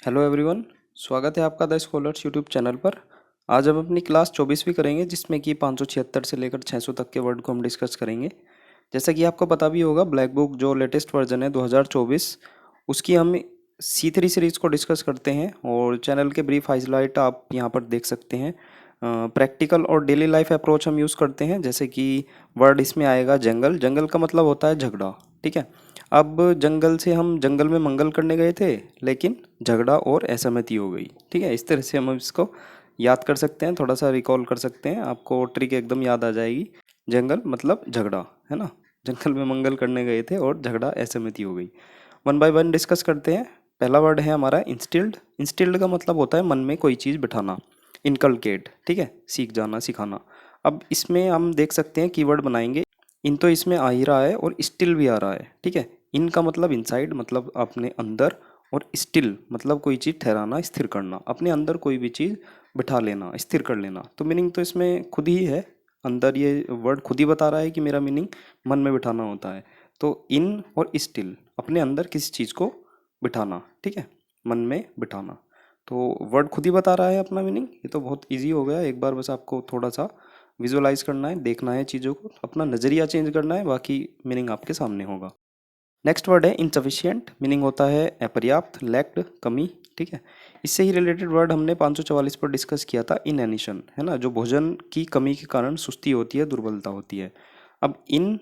Hello everyone. स्वागत है आपका द स्कॉलर्स यूट्यूब चैनल पर। आज हम अपनी क्लास 24वीं करेंगे, जिसमें कि 576 से लेकर 600 तक के वर्ड को हम डिस्कस करेंगे। जैसा कि आपको पता भी होगा, ब्लैक बुक जो लेटेस्ट वर्जन है 2024, उसकी हम C3 सीरीज़ को डिस्कस करते हैं और चैनल के ब्रीफ हाइलाइट आप यहाँ पर देख सकते हैं। प्रैक्टिकल और डेली लाइफ अप्रोच हम यूज़ करते हैं। जैसे कि वर्ड इसमें आएगा जंगल। जंगल का मतलब होता है झगड़ा, ठीक है। अब जंगल से हम जंगल में मंगल करने गए थे, लेकिन झगड़ा और असहमति हो गई, ठीक है। इस तरह से हम इसको याद कर सकते हैं, थोड़ा सा रिकॉल कर सकते हैं, आपको ट्रिक एकदम याद आ जाएगी। जंगल मतलब झगड़ा, है ना। जंगल में मंगल करने गए थे और झगड़ा असहमति हो गई। वन बाय वन डिस्कस करते हैं। पहला वर्ड है हमारा इंस्टिल्ड। इंस्टिल्ड का मतलब होता है मन में कोई चीज़ बिठाना, इनकलकेट, ठीक है, सीख जाना, सिखाना। अब इसमें हम देख सकते हैं कीवर्ड बनाएंगे। इन तो इसमें आ ही रहा है और स्टिल भी आ रहा है, ठीक है। इन का मतलब इनसाइड, मतलब अपने अंदर, और स्टिल मतलब कोई चीज़ ठहराना, स्थिर करना, अपने अंदर कोई भी चीज़ बिठा लेना, स्थिर कर लेना। तो मीनिंग तो इसमें खुद ही है, अंदर ये वर्ड खुद ही बता रहा है कि मेरा मीनिंग मन में बिठाना होता है। तो इन और स्टिल, अपने अंदर किसी चीज़ को बिठाना, ठीक है, मन में बिठाना। तो वर्ड खुद ही बता रहा है अपना मीनिंग। ये तो बहुत इजी हो गया। एक बार बस आपको थोड़ा सा विजुअलाइज करना है, देखना है चीज़ों को, अपना नज़रिया चेंज करना है, बाकी मीनिंग आपके सामने होगा। नेक्स्ट वर्ड है इनसफिशियंट। मीनिंग होता है अपर्याप्त, लैक्ड, कमी, ठीक है। इससे ही रिलेटेड वर्ड हमने 544 पर डिस्कस किया था, इनएनिशन, है ना, जो भोजन की कमी के कारण सुस्ती होती है, दुर्बलता होती है। अब इन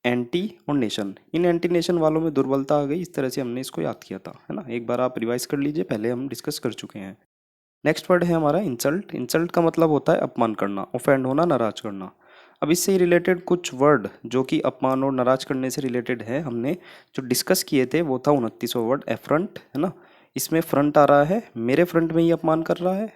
एंटी और नेशन, इन एंटी नेशन वालों में दुर्बलता आ गई, इस तरह से हमने इसको याद किया था, है ना। एक बार आप रिवाइज कर लीजिए, पहले हम डिस्कस कर चुके हैं। नेक्स्ट वर्ड है हमारा इंसल्ट। इंसल्ट का मतलब होता है अपमान करना, ऑफेंड होना, नाराज करना। अब इससे ही रिलेटेड कुछ वर्ड जो कि अपमान और नाराज करने से रिलेटेड है, हमने जो डिस्कस किए थे वो था 29वां वर्ड एफ्रंट, है ना। इसमें फ्रंट आ रहा है, मेरे फ्रंट में ही अपमान कर रहा है,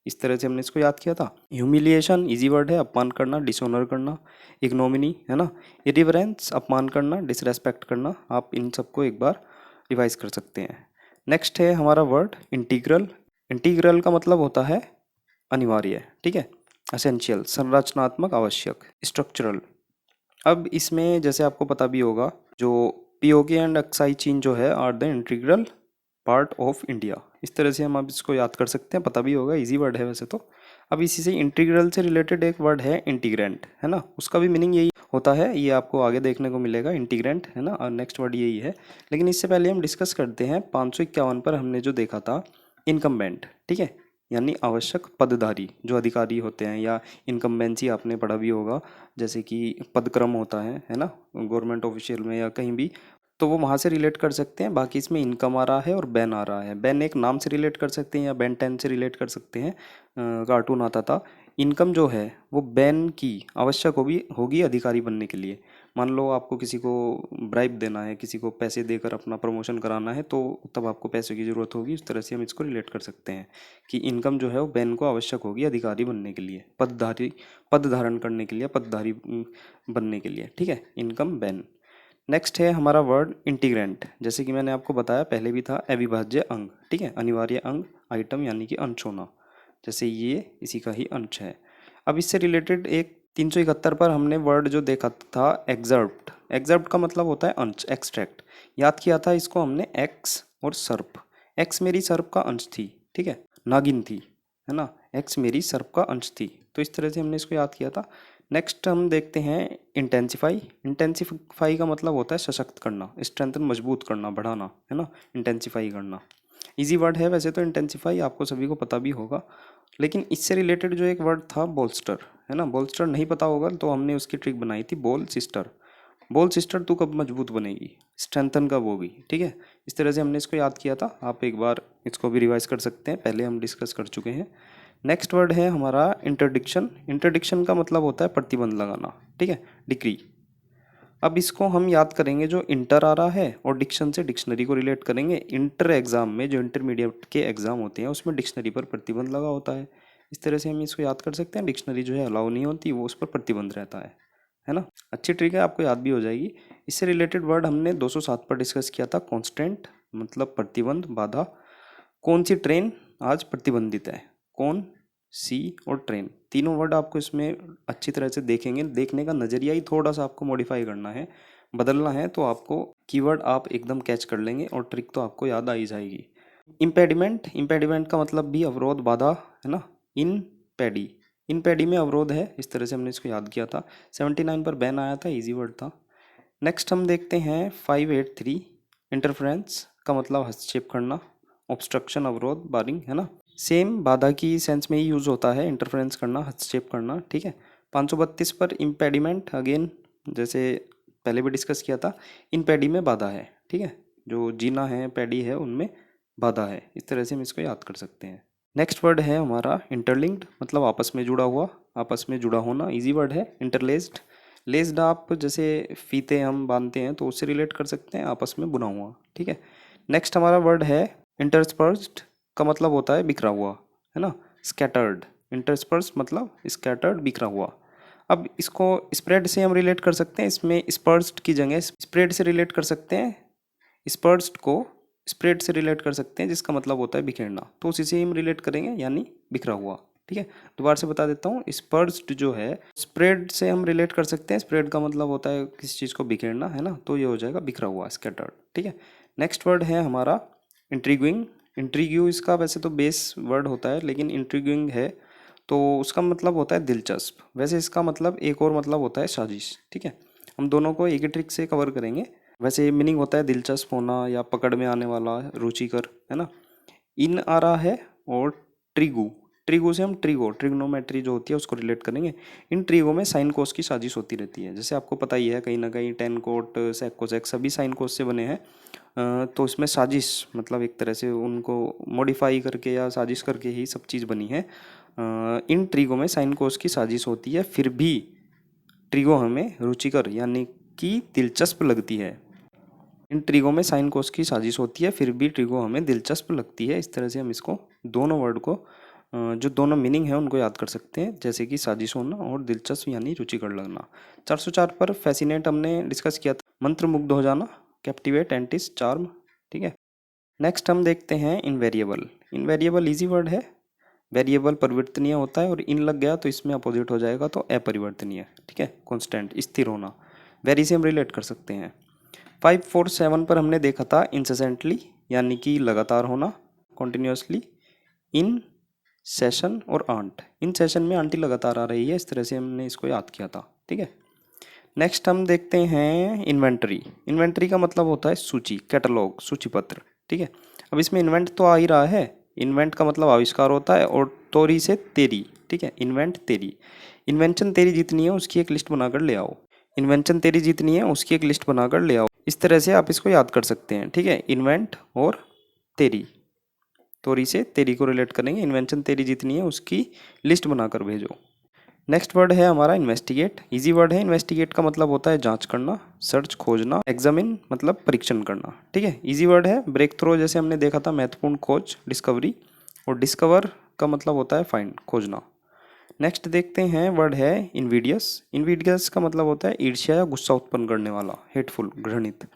इस तरह से हमने इसको याद किया था। ह्यूमिलिएशन इजी वर्ड है, अपमान करना, डिसऑनर करना। इग्नोमिनी, है ना। इरिवरेंस अपमान करना, डिसरेस्पेक्ट करना। आप इन सबको एक बार रिवाइज कर सकते हैं। नेक्स्ट है हमारा वर्ड इंटीग्रल। इंटीग्रल का मतलब होता है अनिवार्य, ठीक है, असेंशियल, संरचनात्मक, आवश्यक, स्ट्रक्चरल। अब इसमें जैसे आपको पता भी होगा, जो पीओके एंड अक्साई चीन जो है are the integral part of India, इस तरह से हम अब इसको याद कर सकते हैं, पता भी होगा, इजी वर्ड है वैसे तो। अब इसी से इंटीग्रल से रिलेटेड एक वर्ड है इंटीग्रेंट, है ना। उसका भी मीनिंग यही होता है, ये आपको आगे देखने को मिलेगा, इंटीग्रेंट, है ना। और नेक्स्ट वर्ड यही है। लेकिन इससे पहले हम डिस्कस करते हैं 551 पर हमने जो देखा था इनकम्बेंट, ठीक है, यानी आवश्यक पदधारी, जो अधिकारी होते हैं, या इनकम्बेंसी आपने पढ़ा भी होगा, जैसे कि पदक्रम होता है ना, गवर्नमेंट ऑफिशियल में या कहीं भी, तो वो वहाँ से रिलेट कर सकते हैं। बाकी इसमें इनकम आ रहा है और बैन आ रहा है। बैन एक नाम से रिलेट कर सकते हैं या बैन 10 से रिलेट कर सकते हैं, कार्टून आता था। इनकम जो है वो बैन की आवश्यक होगी अधिकारी बनने के लिए। मान लो आपको किसी को ब्राइब देना है, किसी को पैसे देकर अपना प्रमोशन कराना है, तो तब आपको पैसे की ज़रूरत होगी। इस तरह से हम इसको रिलेट कर सकते हैं कि इनकम जो है वो बैन को आवश्यक होगी अधिकारी बनने के लिए, पद धारण करने के लिए, पदधारी बनने के लिए, ठीक है, इनकम बैन। नेक्स्ट है हमारा वर्ड इंटीग्रेंट। जैसे कि मैंने आपको बताया पहले भी था, अविभाज्य अंग, ठीक है, अनिवार्य अंग, आइटम यानी कि अंश होना, जैसे ये इसी का ही अंश है। अब इससे रिलेटेड एक 371 पर हमने वर्ड जो देखा था एग्जर्प्ट। एग्जर्प्ट का मतलब होता है अंश, एक्सट्रैक्ट। याद किया था इसको हमने एक्स और सर्प। एक्स मेरी सर्प का अंश थी, ठीक है, नागिन थी, है ना। एक्स मेरी सर्प का अंश थी, तो इस तरह से हमने इसको याद किया था। नेक्स्ट हम देखते हैं इंटेंसिफाई। इंटेंसिफाई का मतलब होता है सशक्त करना, स्ट्रेंथन, मजबूत करना, बढ़ाना, है ना, इंटेंसिफाई करना। इजी वर्ड है वैसे तो इंटेंसिफाई, आपको सभी को पता भी होगा। लेकिन इससे रिलेटेड जो एक वर्ड था बोल्स्टर, है ना। बोल्स्टर नहीं पता होगा तो हमने उसकी ट्रिक बनाई थी, बोल सिस्टर। बोल सिस्टर तू कब मजबूत बनेगी, स्ट्रेंथन का वो भी, ठीक है। इस तरह से हमने इसको याद किया था। आप एक बार इसको भी रिवाइज कर सकते हैं, पहले हम डिस्कस कर चुके हैं। नेक्स्ट वर्ड है हमारा इंटरडिक्शन। इंटरडिक्शन का मतलब होता है प्रतिबंध लगाना, ठीक है, डिक्री। अब इसको हम याद करेंगे, जो इंटर आ रहा है और डिक्शन से डिक्शनरी को रिलेट करेंगे। इंटर एग्जाम में, जो इंटरमीडिएट के एग्जाम होते हैं, उसमें डिक्शनरी पर प्रतिबंध लगा होता है। इस तरह से हम इसको याद कर सकते हैं, डिक्शनरी जो है अलाउ नहीं होती, वो उस पर प्रतिबंध रहता है ना। अच्छी ट्रिक है, आपको याद भी हो जाएगी। इससे रिलेटेड वर्ड हमने 207 पर डिस्कस किया था, कॉन्स्टेंट मतलब प्रतिबंध, बाधा। कौन सी ट्रेन आज प्रतिबंधित है, कौन, सी और ट्रेन, तीनों वर्ड आपको इसमें अच्छी तरह से देखेंगे। देखने का नज़रिया ही थोड़ा सा आपको मॉडिफाई करना है, बदलना है, तो आपको कीवर्ड आप एकदम कैच कर लेंगे और ट्रिक तो आपको याद आ ही जाएगी। इम्पेडिमेंट, इम्पेडिमेंट का मतलब भी अवरोध, बाधा, है ना। इन पैडी, इन पैडी में अवरोध है, इस तरह से हमने इसको याद किया था। 79 पर बैन आया था, इजी वर्ड था। नेक्स्ट हम देखते हैं 583, इंटरफेरेंस का मतलब हस्तक्षेप करना, ऑब्स्ट्रक्शन अवरोध, बारिंग, है ना। सेम बाधा की सेंस में ही यूज होता है, इंटरफेरेंस करना, हस्तक्षेप करना, ठीक है। 532 पर इम्पेडिमेंट, अगेन जैसे पहले भी डिस्कस किया था, इन पैडी में बाधा है, ठीक है। जो जीना है, पैडी है, उनमें बाधा है, इस तरह से हम इसको याद कर सकते हैं। नेक्स्ट वर्ड है हमारा इंटरलिंक्ड, मतलब आपस में जुड़ा हुआ, आपस में जुड़ा होना, इजी वर्ड है। इंटरलेस्ड, लेस्ड आप जैसे फीते हम बांधते हैं तो उससे रिलेट कर सकते हैं, आपस में बुना हुआ, ठीक है। नेक्स्ट हमारा वर्ड है इंटरस्पर्स्ड, का मतलब होता है बिखरा हुआ, है ना। स्कैटर्ड, इंटरस्पर्स मतलब स्कैटर्ड, बिखरा हुआ। अब इसको स्प्रेड से हम रिलेट कर सकते हैं, इसमें स्पर्स्ड की जगह स्प्रेड से रिलेट कर सकते हैं, स्पर्स्ड को स्प्रेड से रिलेट कर सकते हैं, जिसका मतलब होता है बिखेरना, तो उसी से हम रिलेट करेंगे, यानी बिखरा हुआ, ठीक है। दोबारा से बता देता हूँ, स्पर्स्ड जो है स्प्रेड से हम रिलेट कर सकते हैं, स्प्रेड का मतलब होता है किसी चीज़ को बिखेरना, है ना, तो ये हो जाएगा बिखरा हुआ, स्कैटर्ड, ठीक है। नेक्स्ट वर्ड है हमारा इंट्रीग्यूइंग, इंट्रीग्यू इसका वैसे तो बेस वर्ड होता है, लेकिन इंट्रीग्यूइंग है तो उसका मतलब होता है दिलचस्प। वैसे इसका मतलब एक और मतलब होता है साजिश, ठीक है। हम दोनों को एक ही ट्रिक से कवर करेंगे। वैसे मीनिंग होता है दिलचस्प होना या पकड़ में आने वाला, रुचिकर, है ना। इन आ रहा है, और ट्रिगू, ट्रिगू से हम ट्रिगो, ट्रिग्नोमेट्री जो होती है उसको रिलेट करेंगे। इन ट्रिगो में साइन कोस की साजिश होती रहती है, जैसे आपको पता ही है कहीं ना कहीं टेन कोट, सेक कोसेक सभी साइन कोस से बने हैं। तो इसमें साजिश मतलब एक तरह से उनको मॉडिफाई करके या साजिश करके ही सब चीज़ बनी है। इन ट्रिगो में साइन कोस की साजिश होती है, फिर भी ट्रिगो हमें रुचिकर यानी कि दिलचस्प लगती है। इन ट्रिगो में साइन कोस की साजिश होती है, फिर भी ट्रिगो हमें दिलचस्प लगती है, इस तरह से हम इसको दोनों वर्ड को जो दोनों मीनिंग है उनको याद कर सकते हैं, जैसे कि साजिश होना और दिलचस्प यानी रुचिकर लगना। 404 पर फैसिनेट हमने डिस्कस किया था, मंत्रमुग्ध हो जाना, कैप्टिवेट, एंटिस, चार्म, ठीक है। नेक्स्ट हम देखते हैं इनवेरिएबल, इनवेरिएबल इजी वर्ड है। वेरिएबल परिवर्तनीय होता है, और इन लग गया तो इसमें अपोजिट हो जाएगा, तो अपरिवर्तनीय, ठीक है, कांस्टेंट, स्थिर होना। वेरी से हम रिलेट कर सकते हैं। 547 पर हमने देखा था इंसेसेंटली यानी कि लगातार होना, कॉन्टिन्यूसली, इन सेशन और आंट, इन सेशन में आंटी लगातार आ रही है, इस तरह से हमने इसको याद किया था, ठीक है। नेक्स्ट हम देखते हैं इन्वेंटरी, इन्वेंटरी का मतलब होता है सूची, कैटलॉग, सूचीपत्र, ठीक है। अब इसमें इन्वेंट तो आ ही रहा है, इन्वेंट का मतलब आविष्कार होता है, और तोरी से तेरी, ठीक है, इन्वेंट तेरी, इन्वेंशन तेरी जितनी है उसकी एक लिस्ट बनाकर ले आओ, इन्वेंशन तेरी जितनी है उसकी एक लिस्ट बनाकर ले आओ, इस तरह से आप इसको याद कर सकते हैं, ठीक है। इन्वेंट और तेरी, तोरी से तेरी को रिलेट करेंगे, इन्वेंशन तेरी जितनी है उसकी लिस्ट बनाकर भेजो। नेक्स्ट वर्ड है हमारा इन्वेस्टिगेट, इजी वर्ड है। इन्वेस्टिगेट का मतलब होता है जांच करना, सर्च, खोजना, एग्जामिन मतलब परीक्षण करना, ठीक है, इजी वर्ड है। ब्रेक थ्रो जैसे हमने देखा था, महत्वपूर्ण खोज, डिस्कवरी, और डिस्कवर का मतलब होता है फाइंड, खोजना। नेक्स्ट देखते हैं वर्ड है इनविडियस, इनविडियस का मतलब होता है ईर्ष्या या गुस्सा उत्पन्न करने वाला, हेटफुल, घृणित।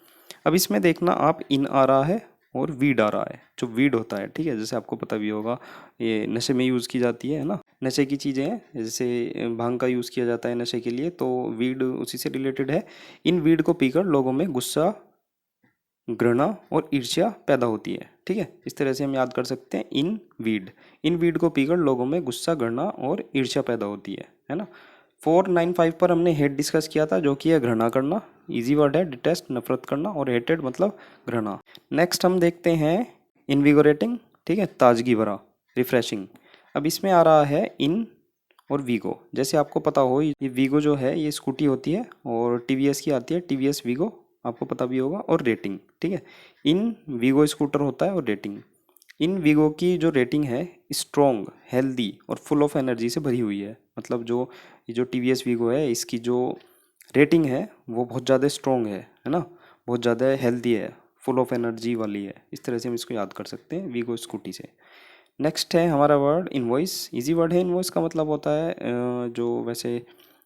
अब इसमें देखना आप, इन आ रहा है और वीड आ रहा है, जो वीड होता है, ठीक है, जैसे आपको पता भी होगा ये नशे में यूज़ की जाती है ना, नशे की चीज़ें हैं, जैसे भांग का यूज़ किया जाता है नशे के लिए, तो वीड उसी से रिलेटेड है। इन वीड को पीकर लोगों में गुस्सा, घृणा और ईर्ष्या पैदा होती है, ठीक है, इस तरह से हम याद कर सकते हैं इन वीड को पीकर लोगों में गुस्सा, घृणा और ईर्ष्या पैदा होती है ना। 495 पर हमने हेट डिस्कस किया था, जो कि है घृणा करना, इजी वर्ड है, डिटेस्ट, नफरत करना, और हेटेड मतलब घृणा। नेक्स्ट हम देखते हैं इनविगोरेटिंग, ठीक है, ताजगी भरा, रिफ्रेशिंग। अब इसमें आ रहा है इन और वीगो, जैसे आपको पता हो ये वीगो जो है ये स्कूटी होती है, और टीवीएस की आती है टीवीएस वीगो, आपको पता भी होगा, और रेटिंग, ठीक है। इन वीगो स्कूटर होता है, और रेटिंग, इन वीगो की जो रेटिंग है स्ट्रॉन्ग, हेल्दी और फुल ऑफ एनर्जी से भरी हुई है, मतलब जो ये जो टीवीएस वीगो है इसकी जो रेटिंग है वो बहुत ज़्यादा स्ट्रॉन्ग है ना, बहुत ज़्यादा हेल्दी है, फुल ऑफ एनर्जी वाली है, इस तरह से हम इसको याद कर सकते हैं वीगो स्कूटी से। नेक्स्ट है हमारा वर्ड इनवॉइस, इजी वर्ड है। इनवॉइस का मतलब होता है जो वैसे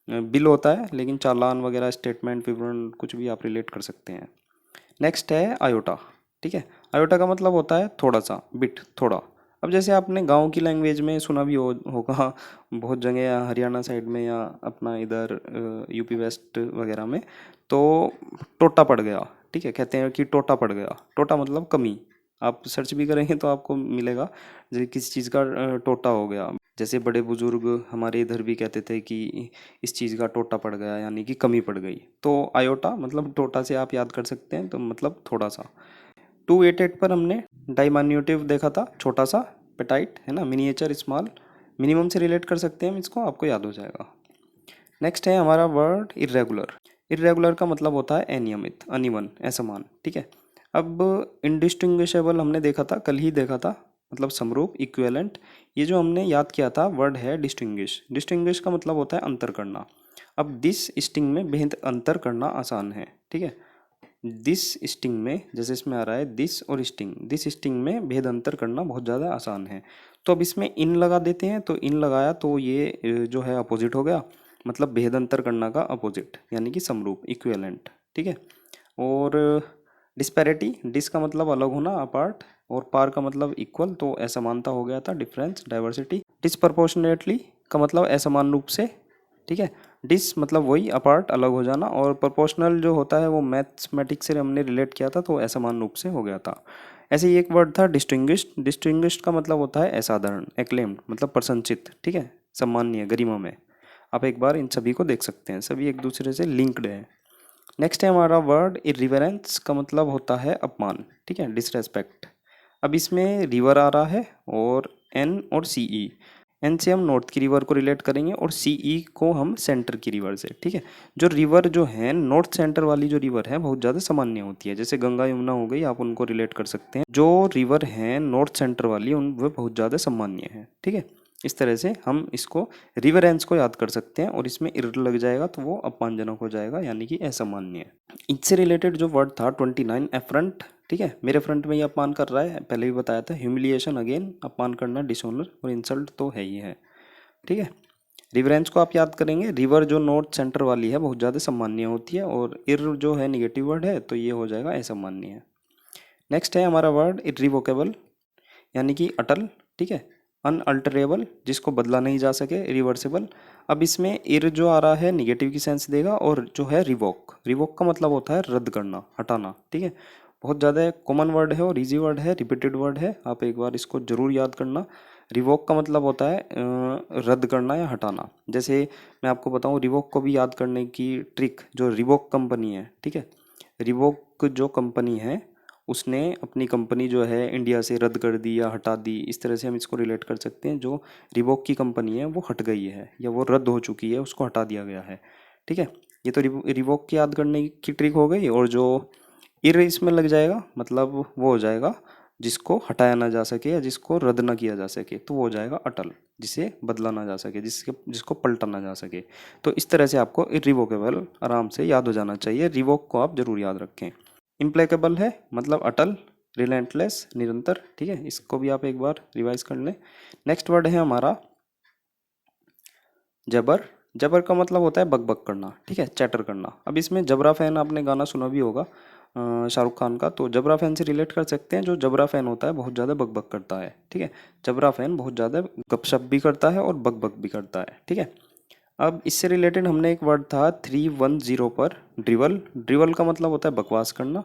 बिल होता है, लेकिन चालान वगैरह, स्टेटमेंट, विवरण, कुछ भी आप रिलेट कर सकते हैं। नेक्स्ट है आयोटा, ठीक है, आयोटा का मतलब होता है थोड़ा सा, बिट, थोड़ा। अब जैसे आपने गांव की लैंग्वेज में सुना भी होगा बहुत जगह, या हरियाणा साइड में, या अपना इधर यूपी वेस्ट वगैरह में, तो टोटा पड़ गया, ठीक है, कहते हैं कि टोटा पड़ गया, टोटा मतलब कमी, आप सर्च भी करेंगे तो आपको मिलेगा। जैसे किसी चीज़ का टोटा हो गया, जैसे बड़े बुजुर्ग हमारे इधर भी कहते थे कि इस चीज़ का टोटा पड़ गया, यानी कि कमी पड़ गई। तो आयोटा मतलब टोटा से आप याद कर सकते हैं, तो मतलब थोड़ा सा। 288 पर हमने डाइमान्यूटिव देखा था, छोटा सा, पेटाइट है ना, मिनिएचर, स्मॉल, मिनिमम से रिलेट कर सकते हैं हम इसको, आपको याद हो जाएगा। नेक्स्ट है हमारा वर्ड इर्रेगुलर। इर्रेगुलर का मतलब होता है अनियमित, अनइवन, असमान, ठीक है। अब इंडिस्टिंग्विशेबल हमने देखा था, कल ही देखा था, मतलब समरूप, इक्विवेलेंट। ये जो हमने याद किया था वर्ड है डिस्टिंग्विश। डिस्टिंग्विश का मतलब होता है अंतर करना। अब दिस स्टिंग में भेद अंतर करना आसान है, ठीक है। दिस स्टिंग में, जैसे इसमें आ रहा है दिस और स्टिंग, दिस स्टिंग में भेद अंतर करना बहुत ज़्यादा आसान है। तो अब इसमें इन लगा देते हैं, तो इन लगाया तो ये जो है अपोजिट हो गया, मतलब भेद अंतर करना का अपोजिट, यानी कि समरूप, इक्विवेलेंट, ठीक है। और डिस्पैरिटी, डिस का मतलब अलग होना, अपार्ट, और पार का मतलब इक्वल, तो असमानता हो गया था, डिफरेंस, डाइवर्सिटी। डिसप्रपोर्शनेटली का मतलब असमान रूप से, ठीक है। डिस मतलब वही, अपार्ट, अलग हो जाना, और प्रोपोर्शनल जो होता है वो मैथमेटिक्स से हमने रिलेट किया था, तो असमान रूप से हो गया था। ऐसे ही एक वर्ड था डिस्टिंग्विश्ड। डिस्टिंग्विश्ड का मतलब होता है असाधारण, एक्लेम्ड, मतलब प्रशंसित, ठीक है, सम्मानीय, गरिमा में। आप एक बार इन सभी को देख सकते हैं, सभी एक दूसरे से लिंक्ड है। नेक्स्ट है हमारा वर्ड इरिवेरेंस, का मतलब होता है अपमान, ठीक है, डिसरेस्पेक्ट। अब इसमें रिवर आ रहा है, और एन और सी ई। एन से हम नॉर्थ की रिवर को रिलेट करेंगे, और सी ई को हम सेंटर की रिवर से, ठीक है। जो रिवर जो है नॉर्थ सेंटर वाली जो रिवर है बहुत ज़्यादा सामान्य होती है, जैसे गंगा यमुना हो गई, आप उनको रिलेट कर सकते हैं। जो रिवर हैं नॉर्थ सेंटर वाली उन वो बहुत ज़्यादा सामान्य है, ठीक है। इस तरह से हम इसको रिवरेंस को याद कर सकते हैं, और इसमें इर लग जाएगा तो वो अपमानजनक हो जाएगा, यानी कि असामान्य। इससे रिलेटेड जो वर्ड था 29 एफरंट, ठीक है, मेरे फ्रंट में ये अपमान कर रहा है, पहले भी बताया था। ह्यूमिलिएशन, अगेन अपमान करना, डिसऑनर, और इंसल्ट तो है ही है, ठीक है। रिवरेंस को आप याद करेंगे, रिवर जो नॉर्थ सेंटर वाली है बहुत ज़्यादा सम्मान्य होती है, और इर जो है निगेटिव वर्ड है, तो ये हो जाएगा असम्मान्य। नेक्स्ट है हमारा वर्ड इरिवोकेबल, यानी कि अटल, ठीक है। अनअल्टरेबल, जिसको बदला नहीं जा सके, रिवर्सिबल। अब इसमें इर जो आ रहा है निगेटिव की सेंस देगा, और जो है रिवोक, रिवोक का मतलब होता है रद्द करना, हटाना, ठीक है। बहुत ज़्यादा कॉमन वर्ड है और इजी वर्ड है, रिपीटेड वर्ड है, आप एक बार इसको जरूर याद करना। रिवोक का मतलब होता है रद्द करना या हटाना। जैसे मैं आपको बताऊं, रिवोक को भी याद करने की ट्रिक, जो रिवोक कंपनी है, ठीक है, रिवोक जो कंपनी है उसने अपनी कंपनी जो है इंडिया से रद्द कर दी या हटा दी, इस तरह से हम इसको रिलेट कर सकते हैं। जो रिवोक की कंपनी है वो हट गई है, या वो रद्द हो चुकी है, उसको हटा दिया गया है, ठीक है। ये तो रिवोक की याद करने की ट्रिक हो गई। और जो इर इसमें लग जाएगा, मतलब वो हो जाएगा जिसको हटाया ना जा सके या जिसको रद्द ना किया जा सके, तो वो हो जाएगा अटल, जिसे बदला ना जा सके, जिसको पलटा ना जा सके। तो इस तरह से आपको इरिवोकेबल आराम से याद हो जाना चाहिए, रिवोक को आप जरूर याद रखें। इम्प्लेकेबल है मतलब अटल, रिलेंटलेस, निरंतर, ठीक है, इसको भी आप एक बार रिवाइज कर लें। नेक्स्ट वर्ड है हमारा जबर। जबर का मतलब होता है बक बक करना, ठीक है, चैटर करना। अब इसमें जबरा फैन आपने गाना सुना भी होगा शाहरुख खान का, तो जबरा फैन से रिलेट कर सकते हैं। जो जबरा फैन होता है बहुत ज़्यादा बक बक करता है, ठीक है। जबरा फैन बहुत ज़्यादा गपशप भी करता है और बक बक भी करता है, ठीक है। अब इससे रिलेटेड हमने एक वर्ड था 310 पर, ड्रिवल। ड्रिवल का मतलब होता है बकवास करना,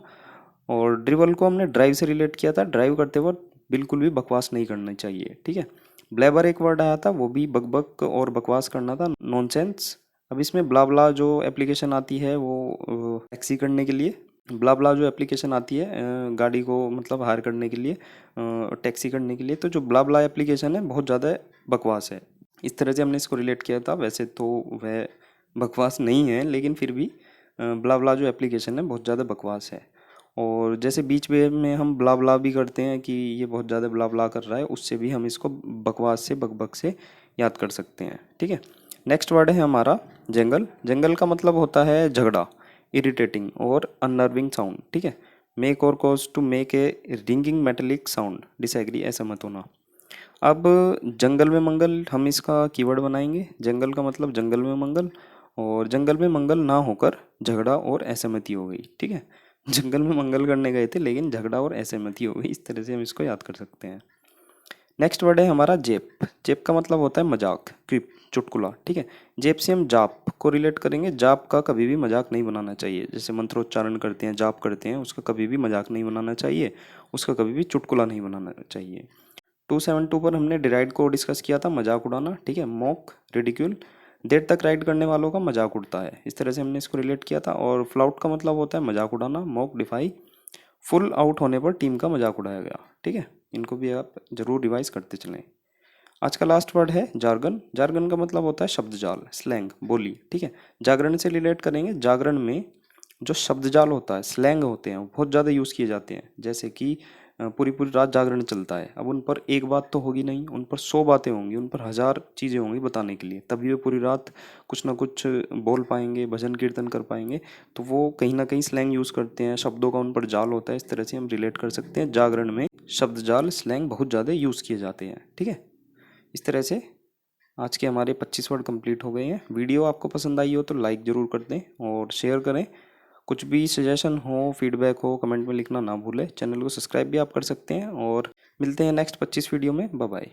और ड्रिवल को हमने ड्राइव से रिलेट किया था। ड्राइव करते वक्त बिल्कुल भी बकवास नहीं करना चाहिए, ठीक है। ब्लेबर एक वर्ड आया था, वो भी बकबक और बकवास करना था, नॉनसेंस। अब इसमें ब्ला जो एप्लीकेशन आती है वो टैक्सी करने के लिए, ब्ला जो एप्लीकेशन आती है गाड़ी को मतलब हायर करने के लिए, टैक्सी करने के लिए, तो जो ब्ला एप्लीकेशन है बहुत ज़्यादा बकवास है। इस तरह से हमने इसको रिलेट किया था। वैसे तो वह बकवास नहीं है, लेकिन फिर भी ब्ला जो एप्लीकेशन है बहुत ज़्यादा बकवास है। और जैसे बीच में हम ब्ला भी करते हैं कि ये बहुत ज़्यादा ब्ला कर रहा है, उससे भी हम इसको बकवास से, बकबक से याद कर सकते हैं, ठीक है। नेक्स्ट वर्ड है हमारा जंगल। जंगल का मतलब होता है झगड़ा, इरिटेटिंग और अननर्विंग साउंड, ठीक है। मेक और cause to make a ringing metallic sound, disagree, ऐसा मत होना। अब जंगल में मंगल, हम इसका कीवर्ड बनाएंगे। जंगल का मतलब जंगल में मंगल, और जंगल में मंगल ना होकर झगड़ा और असहमति हो गई, ठीक है। जंगल में मंगल करने गए थे लेकिन झगड़ा और असहमति हो गई, इस तरह से हम इसको याद कर सकते हैं। नेक्स्ट वर्ड है हमारा जेप। जेप का मतलब होता है मजाक, क्विप, चुटकुला, ठीक है। जेप से हम जाप को रिलेट करेंगे। जाप का कभी भी मजाक नहीं बनाना चाहिए। जैसे मंत्रोच्चारण करते हैं, जाप करते हैं, उसका कभी भी मजाक नहीं बनाना चाहिए, उसका कभी भी चुटकुला नहीं बनाना चाहिए। 272 पर हमने डिराइड को डिस्कस किया था, मजाक उड़ाना, ठीक है। मॉक, रिडिक्यूल, देर तक राइड करने वालों का मजाक उड़ता है, इस तरह से हमने इसको रिलेट किया था। और फ्लाउट का मतलब होता है मजाक उड़ाना, मॉक, डिफाई, फुल आउट होने पर टीम का मजाक उड़ाया गया, ठीक है। इनको भी आप जरूर रिवाइज करते चलें। आज का लास्ट वर्ड है जार्गन। जार्गन का मतलब होता है शब्द जाल, स्लैंग, बोली, ठीक है। जागरण से रिलेट करेंगे। जागरण में जो शब्द जाल होता है, स्लैंग होते हैं, वो बहुत ज़्यादा यूज़ किए जाते हैं। जैसे कि पूरी पूरी रात जागरण चलता है। अब उन पर एक बात तो होगी नहीं, उन पर 100 बातें होंगी, उन पर 1000 चीज़ें होंगी बताने के लिए, तभी वे पूरी रात कुछ ना कुछ बोल पाएंगे, भजन कीर्तन कर पाएंगे। तो वो कहीं ना कहीं स्लैंग यूज़ करते हैं, शब्दों का उन पर जाल होता है। इस तरह से हम रिलेट कर सकते हैं, जागरण में शब्द जाल, स्लैंग बहुत ज़्यादा यूज़ किए जाते हैं, ठीक है। इस तरह से आज के हमारे 25 वर्ड कंप्लीट हो गए हैं। वीडियो आपको पसंद आई हो तो लाइक ज़रूर कर दें और शेयर करें। कुछ भी सजेशन हो, फीडबैक हो, कमेंट में लिखना ना भूलें। चैनल को सब्सक्राइब भी आप कर सकते हैं और मिलते हैं नेक्स्ट 25 वीडियो में। Bye bye.